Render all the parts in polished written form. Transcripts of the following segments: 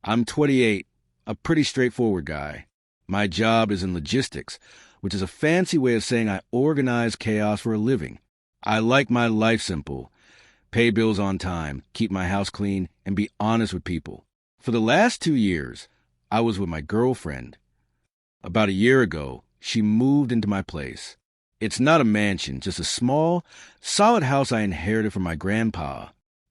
I'm 28, a pretty straightforward guy. My job is in logistics, which is a fancy way of saying I organize chaos for a living. I like my life simple. Pay bills on time, keep my house clean, and be honest with people. For the last 2 years, I was with my girlfriend. About a year ago, she moved into my place. It's not a mansion, just a small, solid house I inherited from my grandpa.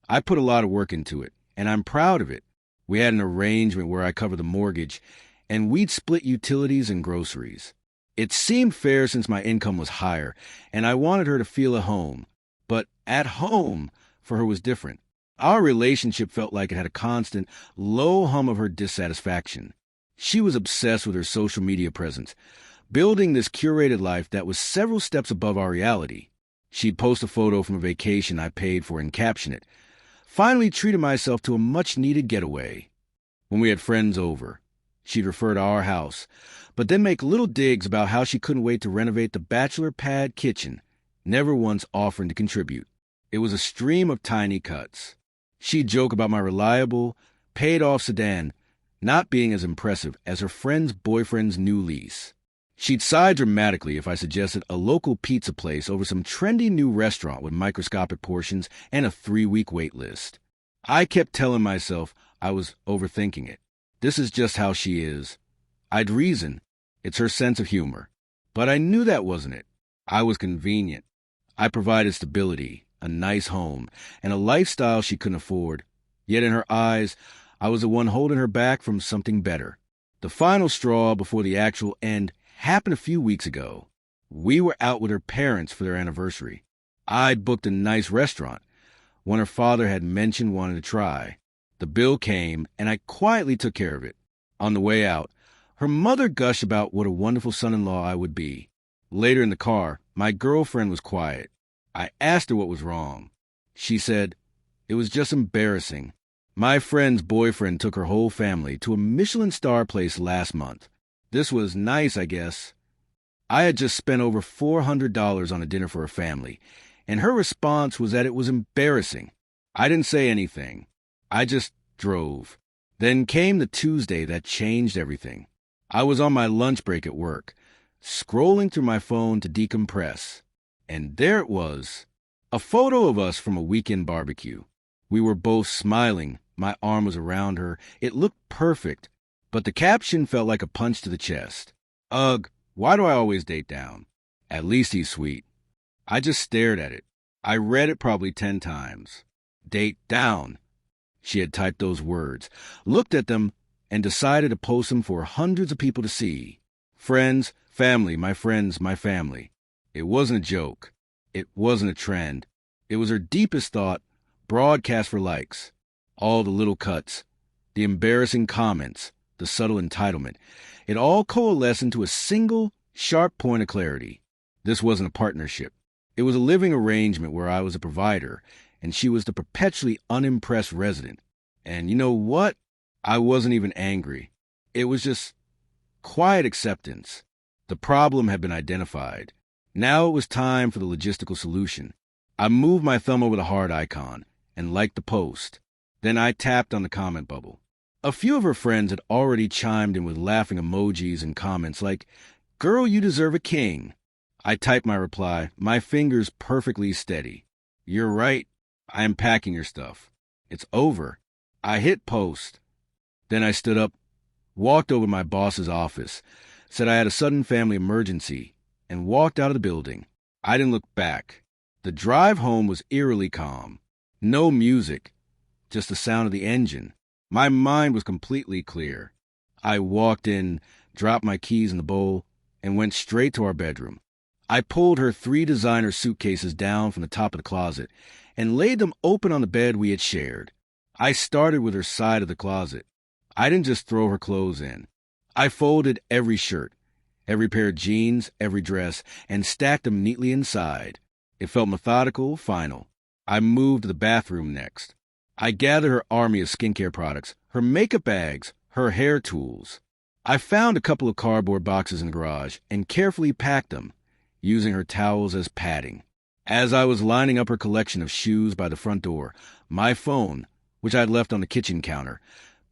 I put a lot of work into it, and I'm proud of it. We had an arrangement where I covered the mortgage, and we'd split utilities and groceries. It seemed fair since my income was higher, and I wanted her to feel at home. But at home, for her, was different. Our relationship felt like it had a constant, low hum of her dissatisfaction. She was obsessed with her social media presence, building this curated life that was several steps above our reality. She'd post a photo from a vacation I paid for and caption it, "Finally treated myself to a much-needed getaway." When we had friends over, she'd refer to our house, but then make little digs about how she couldn't wait to renovate the bachelor pad kitchen, never once offering to contribute. It was a stream of tiny cuts. She'd joke about my reliable, paid-off sedan not being as impressive as her friend's boyfriend's new lease. She'd sigh dramatically if I suggested a local pizza place over some trendy new restaurant with microscopic portions and a 3-week wait list. I kept telling myself I was overthinking it. This is just how she is. I'd reason. It's her sense of humor. But I knew that wasn't it. I was convenient. I provided stability, a nice home, and a lifestyle she couldn't afford. Yet in her eyes, I was the one holding her back from something better. The final straw before the actual end happened a few weeks ago. We were out with her parents for their anniversary. I'd booked a nice restaurant, one her father had mentioned wanting to try. The bill came, and I quietly took care of it. On the way out, her mother gushed about what a wonderful son-in-law I would be. Later in the car, my girlfriend was quiet. I asked her what was wrong. She said, "It was just embarrassing. My friend's boyfriend took her whole family to a Michelin star place last month. This was nice, I guess." I had just spent over $400 on a dinner for her family, and her response was that it was embarrassing. I didn't say anything. I just drove. Then came the Tuesday that changed everything. I was on my lunch break at work, scrolling through my phone to decompress. And there it was, a photo of us from a weekend barbecue. We were both smiling. My arm was around her. It looked perfect, but the caption felt like a punch to the chest. "Ugh, why do I always date down? At least he's sweet." I just stared at it. I read it probably 10 times. Date down. She had typed those words, looked at them, and decided to post them for hundreds of people to see. Friends, family, my friends, my family. It wasn't a joke. It wasn't a trend. It was her deepest thought, broadcast for likes. All the little cuts, the embarrassing comments, the subtle entitlement, it all coalesced into a single, sharp point of clarity. This wasn't a partnership. It was a living arrangement where I was a provider, and she was the perpetually unimpressed resident. And you know what? I wasn't even angry. It was just quiet acceptance. The problem had been identified. Now it was time for the logistical solution. I moved my thumb over the heart icon and liked the post. Then I tapped on the comment bubble. A few of her friends had already chimed in with laughing emojis and comments like, "Girl, you deserve a king." I typed my reply, my fingers perfectly steady. "You're right. I am packing your stuff. It's over." I hit post. Then I stood up, walked over to my boss's office, said I had a sudden family emergency, and walked out of the building. I didn't look back. The drive home was eerily calm. No music, just the sound of the engine. My mind was completely clear. I walked in, dropped my keys in the bowl, and went straight to our bedroom. I pulled her 3 designer suitcases down from the top of the closet and laid them open on the bed we had shared. I started with her side of the closet. I didn't just throw her clothes in. I folded every shirt, every pair of jeans, every dress, and stacked them neatly inside. It felt methodical, final. I moved to the bathroom next. I gathered her army of skincare products, her makeup bags, her hair tools. I found a couple of cardboard boxes in the garage and carefully packed them, using her towels as padding. As I was lining up her collection of shoes by the front door, my phone, which I had left on the kitchen counter,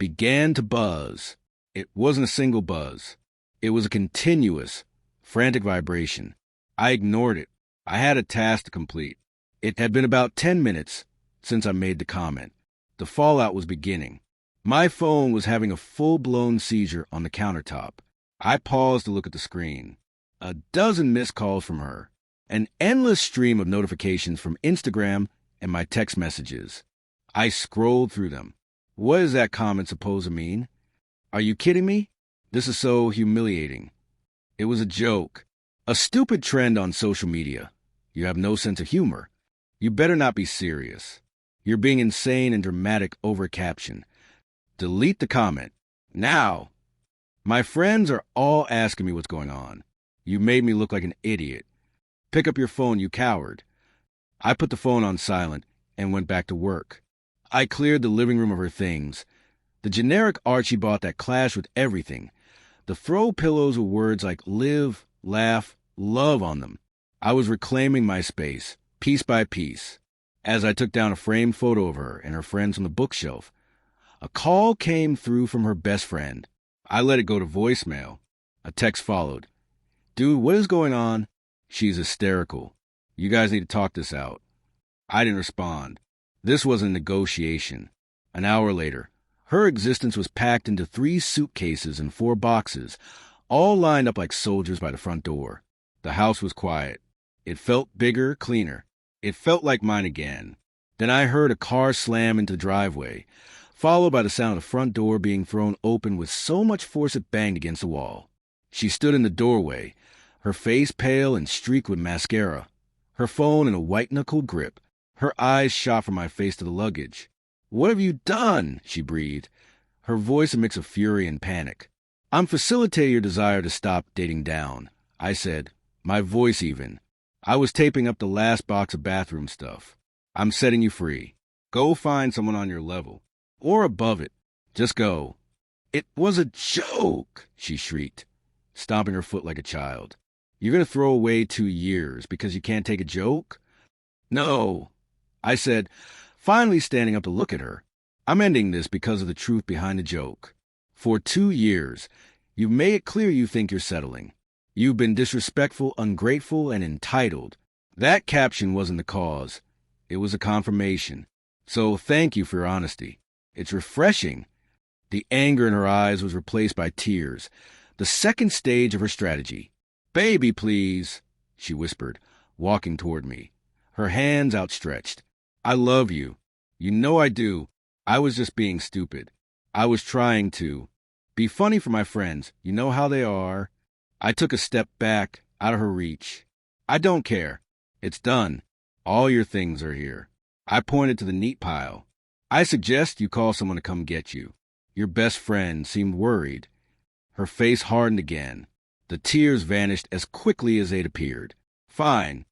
began to buzz. It wasn't a single buzz. It was a continuous, frantic vibration. I ignored it. I had a task to complete. It had been about 10 minutes since I made the comment. The fallout was beginning. My phone was having a full-blown seizure on the countertop. I paused to look at the screen. A dozen missed calls from her. An endless stream of notifications from Instagram and my text messages. I scrolled through them. What is that comment supposed to mean? Are you kidding me? This is so humiliating. It was a joke. A stupid trend on social media. You have no sense of humor. You better not be serious. You're being insane and dramatic over caption. Delete the comment. Now! My friends are all asking me what's going on. You made me look like an idiot. Pick up your phone, you coward. I put the phone on silent and went back to work. I cleared the living room of her things. The generic art she bought that clashed with everything. The throw pillows with words like live, laugh, love on them. I was reclaiming my space, piece by piece. As I took down a framed photo of her and her friends on the bookshelf, a call came through from her best friend. I let it go to voicemail. A text followed. Dude, what is going on? She's hysterical. You guys need to talk this out. I didn't respond. This was a negotiation. An hour later, her existence was packed into 3 suitcases and 4 boxes, all lined up like soldiers by the front door. The house was quiet. It felt bigger, cleaner. It felt like mine again. Then I heard a car slam into the driveway, followed by the sound of the front door being thrown open with so much force it banged against the wall. She stood in the doorway, her face pale and streaked with mascara, her phone in a white-knuckled grip. Her eyes shot from my face to the luggage. What have you done? She breathed, her voice a mix of fury and panic. I'm facilitating your desire to stop dating down, I said, my voice even. I was taping up the last box of bathroom stuff. I'm setting you free. Go find someone on your level. Or above it. Just go. It was a joke, she shrieked, stomping her foot like a child. You're going to throw away 2 years because you can't take a joke? No, I said, finally standing up to look at her. I'm ending this because of the truth behind the joke. For 2 years, you've made it clear you think you're settling. You've been disrespectful, ungrateful, and entitled. That caption wasn't the cause. It was a confirmation. So thank you for your honesty. It's refreshing. The anger in her eyes was replaced by tears. The second stage of her strategy. Baby, please, she whispered, walking toward me, her hands outstretched. I love you. You know I do. I was just being stupid. I was trying to be funny for my friends. You know how they are. I took a step back, out of her reach. I don't care. It's done. All your things are here. I pointed to the neat pile. I suggest you call someone to come get you. Your best friend seemed worried. Her face hardened again. The tears vanished as quickly as they'd appeared. Fine.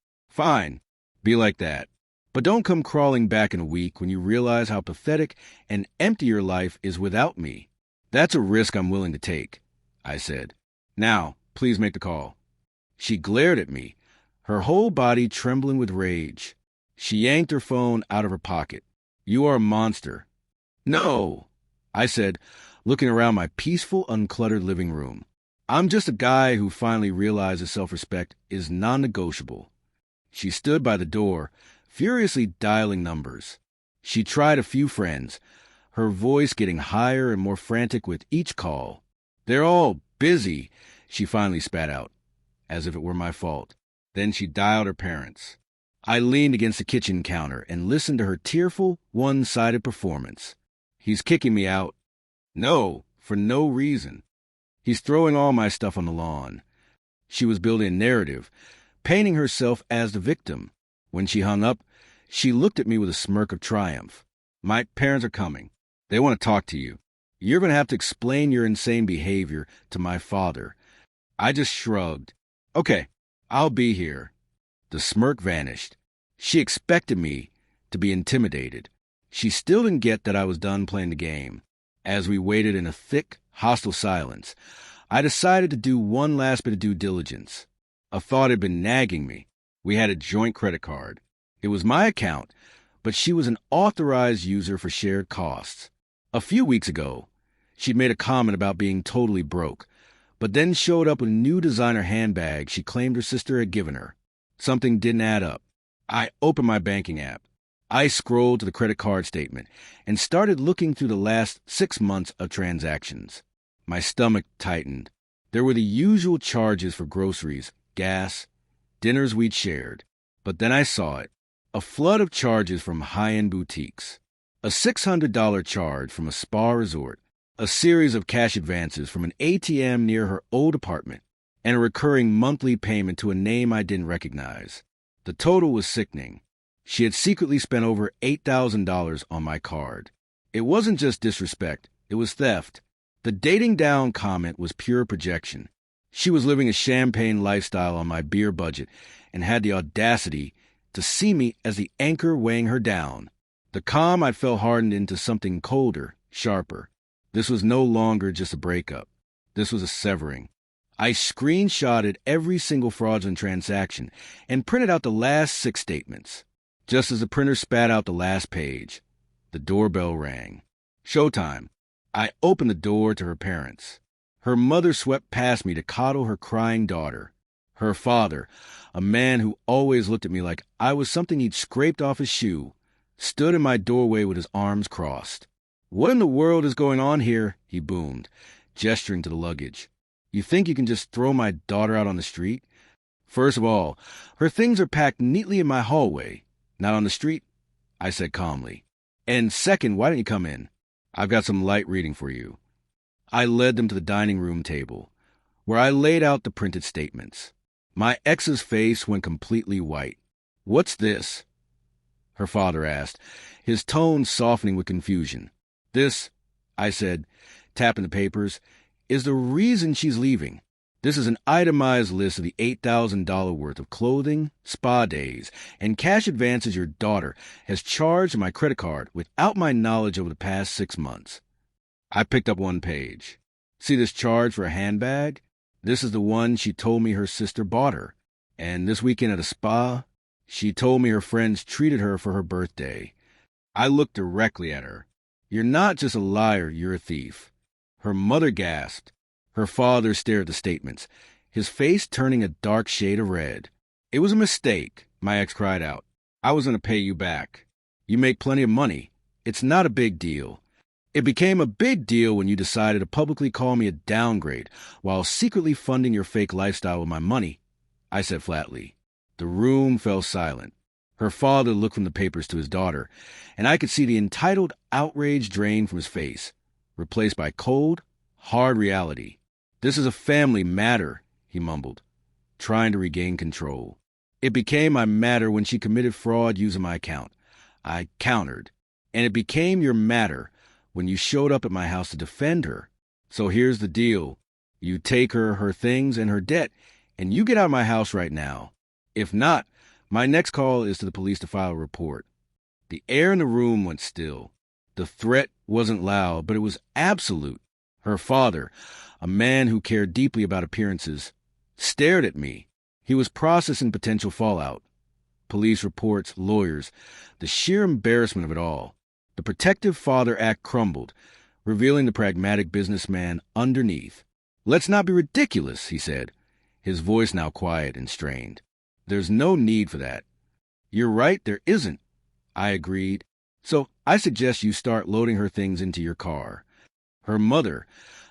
Be like that. But don't come crawling back in a week when you realize how pathetic and empty your life is without me. That's a risk I'm willing to take, I said. Now, please make the call. She glared at me, her whole body trembling with rage. She yanked her phone out of her pocket. You are a monster. No, I said, looking around my peaceful, uncluttered living room. I'm just a guy who finally realizes self-respect is non-negotiable. She stood by the door, furiously dialing numbers. She tried a few friends, her voice getting higher and more frantic with each call. They're all busy, she finally spat out, as if it were my fault. Then she dialed her parents. I leaned against the kitchen counter and listened to her tearful, one-sided performance. He's kicking me out. No, for no reason. He's throwing all my stuff on the lawn. She was building a narrative, painting herself as the victim. When she hung up, she looked at me with a smirk of triumph. My parents are coming. They want to talk to you. You're going to have to explain your insane behavior to my father. I just shrugged. Okay, I'll be here. The smirk vanished. She expected me to be intimidated. She still didn't get that I was done playing the game. As we waited in a thick, hostile silence, I decided to do one last bit of due diligence. A thought had been nagging me. We had a joint credit card. It was my account, but she was an authorized user for shared costs. A few weeks ago, She'd made a comment about being totally broke, but then showed up with a new designer handbag she claimed her sister had given her. Something didn't add up. I opened my banking app. I scrolled to the credit card statement and started looking through the last 6 months of transactions. My stomach tightened. There were the usual charges for groceries, gas, dinners we'd shared. But then I saw it. A flood of charges from high-end boutiques. A $600 charge from a spa resort. A series of cash advances from an ATM near her old apartment. And a recurring monthly payment to a name I didn't recognize. The total was sickening. She had secretly spent over $8,000 on my card. It wasn't just disrespect. It was theft. The dating down comment was pure projection. She was living a champagne lifestyle on my beer budget and had the audacity to see me as the anchor weighing her down. The calm I felt hardened into something colder, sharper. This was no longer just a breakup. This was a severing. I screenshotted every single fraudulent transaction and printed out the last 6 statements. Just as the printer spat out the last page, the doorbell rang. Showtime. I opened the door to her parents. Her mother swept past me to coddle her crying daughter. Her father, a man who always looked at me like I was something he'd scraped off his shoe, stood in my doorway with his arms crossed. "What in the world is going on here?" he boomed, gesturing to the luggage. "You think you can just throw my daughter out on the street? First of all, her things are packed neatly in my hallway, not on the street," I said calmly. "And second, why didn't you come in? I've got some light reading for you." I led them to the dining room table, where I laid out the printed statements. My ex's face went completely white. "What's this?" her father asked, his tone softening with confusion. "This," I said, tapping the papers, "is the reason she's leaving. This is an itemized list of the $8,000 worth of clothing, spa days, and cash advances your daughter has charged my credit card without my knowledge over the past 6 months." I picked up one page. "See this charge for a handbag? This is the one she told me her sister bought her. And this weekend at a spa, she told me her friends treated her for her birthday." I looked directly at her. "You're not just a liar, you're a thief." Her mother gasped. Her father stared at the statements, his face turning a dark shade of red. "It was a mistake," my ex cried out. "I was going to pay you back. You make plenty of money. It's not a big deal. It became a big deal when you decided to publicly call me a downgrade while secretly funding your fake lifestyle with my money," I said flatly. The room fell silent. Her father looked from the papers to his daughter, and I could see the entitled outrage drain from his face, replaced by cold, hard reality. "This is a family matter," he mumbled, trying to regain control. "It became my matter when she committed fraud using my account." I countered. "And it became your matter when you showed up at my house to defend her. So here's the deal. You take her, her things, and her debt, and you get out of my house right now. If not, my next call is to the police to file a report." The air in the room went still. The threat wasn't loud, but it was absolute. Her father, a man who cared deeply about appearances, stared at me. He was processing potential fallout. Police reports, lawyers, the sheer embarrassment of it all. The Protective Father Act crumbled, revealing the pragmatic businessman underneath. "Let's not be ridiculous," he said, his voice now quiet and strained. "There's no need for that." "You're right, there isn't," I agreed. "So I suggest you start loading her things into your car." Her mother,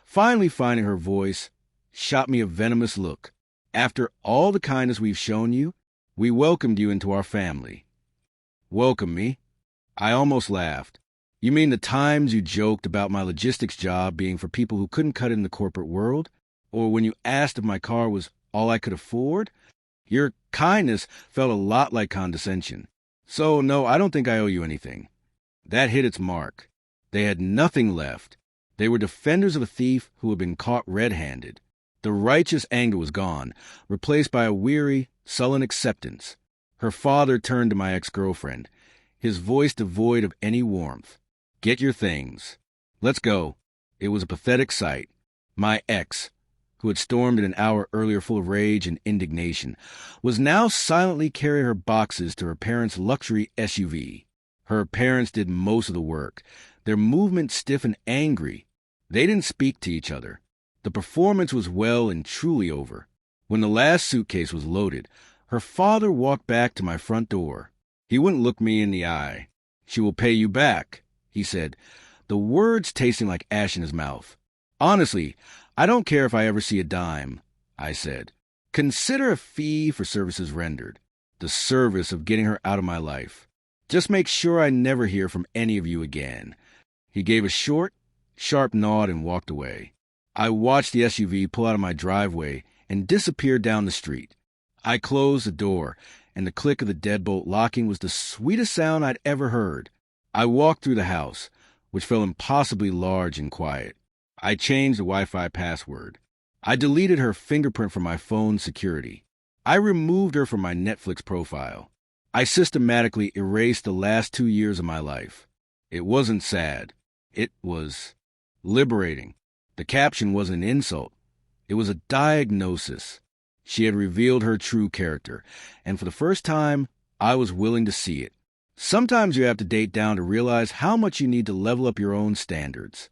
finally finding her voice, shot me a venomous look. "After all the kindness we've shown you, we welcomed you into our family." "Welcome me?" I almost laughed. "You mean the times you joked about my logistics job being for people who couldn't cut it in the corporate world? Or when you asked if my car was all I could afford? Your kindness felt a lot like condescension. So, no, I don't think I owe you anything." That hit its mark. They had nothing left. They were defenders of a thief who had been caught red-handed. The righteous anger was gone, replaced by a weary, sullen acceptance. Her father turned to my ex-girlfriend, his voice devoid of any warmth. "Get your things. Let's go." It was a pathetic sight. My ex, who had stormed in an hour earlier full of rage and indignation, was now silently carrying her boxes to her parents' luxury SUV. Her parents did most of the work, their movement stiff and angry, They didn't speak to each other. The performance was well and truly over. When the last suitcase was loaded, her father walked back to my front door. He wouldn't look me in the eye. "She will pay you back," he said, the words tasting like ash in his mouth. "Honestly, I don't care if I ever see a dime," I said. "Consider a fee for services rendered, the service of getting her out of my life. Just make sure I never hear from any of you again." He gave a short, sharp nod and walked away. I watched the SUV pull out of my driveway and disappear down the street. I closed the door, and the click of the deadbolt locking was the sweetest sound I'd ever heard. I walked through the house, which felt impossibly large and quiet. I changed the Wi-Fi password. I deleted her fingerprint from my phone's security. I removed her from my Netflix profile. I systematically erased the last 2 years of my life. It wasn't sad. It was liberating. The caption wasn't an insult. It was a diagnosis. She had revealed her true character, and for the first time, I was willing to see it. Sometimes you have to date down to realize how much you need to level up your own standards.